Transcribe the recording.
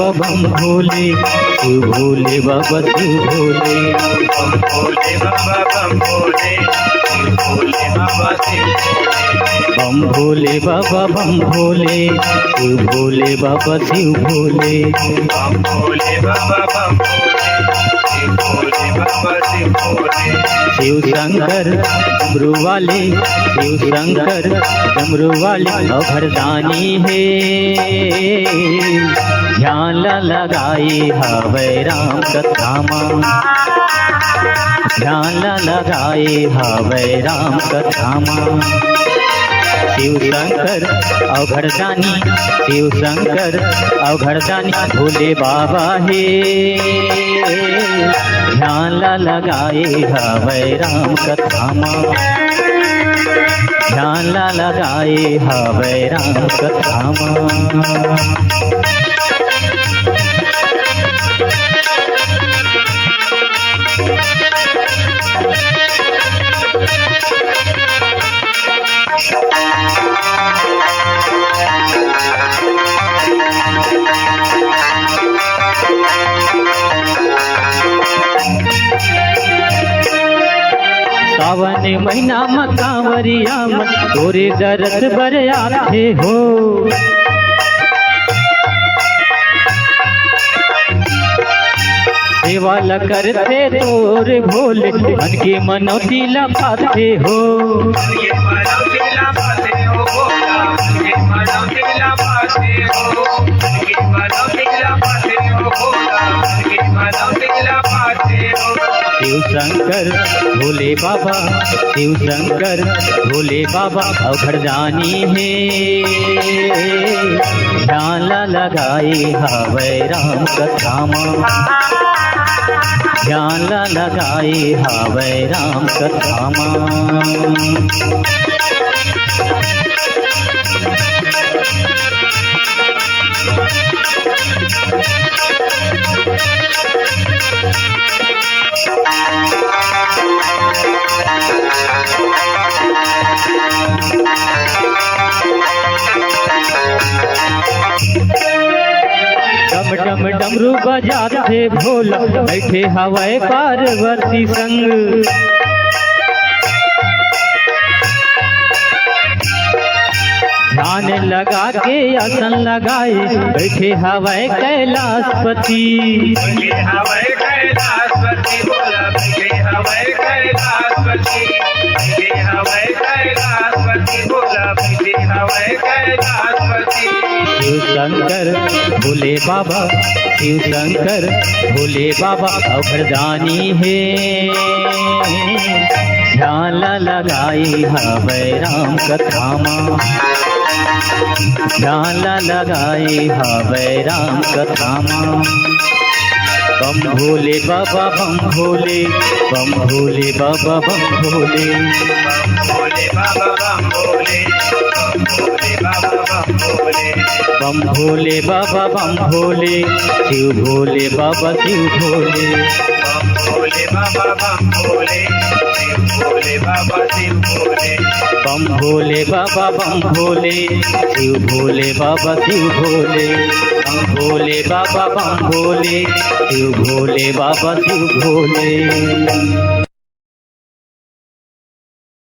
बाबा बम भोले, शिव भोले बाबा शिव भोले। बम भोले बाबा बम भोले, शिव भोले बाबा शिव भोले। बम भोले बाबा बम भोले, शिव भोले बाबा शिव भोले। बम भोले बाबा बम भोले, शिव भोले बाबा शिव भोले। शिव शंकर डमरू वाले, शिव शंकर डमरू वाले अभरदानी है। ध्यान लगाए हवे राम कथा माँ, ध्यान लगाए हवे राम कथा माँ। शिव शंकर अभरदानी, शिव शंकर अभरदानी भोले बाबा है। ध्यान लगाए हवे राम कथा माँ, ध्यान लगाए हवे राम कथा माँ। सावन महीना में कांवरिया मन तोरे दरद बर आते हो। सेवा ल करते तोरे भोले, मन के मनौती लपाते हो। ये मनौती लपाते हो भोला, ये मनौती लपाते हो, ये मनौती लपाते हो भोला, ये मनौती लपाते हो। शिव शंकर भोले बाबा, शिव शंकर भोले बाबा अभरदानी है। ध्यान लगाए हवे राम कथा माँ, ध्यान लगाए हवे राम कथा माँ। डम डम डमरू बजाते भोला, बैठे हवाए पार्वती संग। ध्यान लगा के आसन लगाए, बैठे हवाए कैलाशपति। बैठे हवाए कैलाशपति भोला, बैठे हवाए कैलाशपति, बैठे हवाए कैलाशपति भोला, बैठे हवाए कैलाशपति। शिव शंकर भोले बाबा, शिव शंकर भोले बाबा अभरदानी है। ध्यान लगाए हवे राम कथा माँ, ध्यान लगाए हवे राम कथा माँ। बम भोले बाबा बम भोले, बम भोले बाबा बम भोले। बम भोले बाबा बम भोले, बम भोले बाबा बम भोले। बम भोले बाबा बम भोले, शिव भोले बाबा शिव भोले। बम भोले बाबा बम भोले, शिव भोले बाबा शिव भोले। बम भोले बाबा बम भोले, शिव भोले बाबा शिव भोले। बम भोले बाबा बम भोले, शिव भोले बाबा शिव भोले।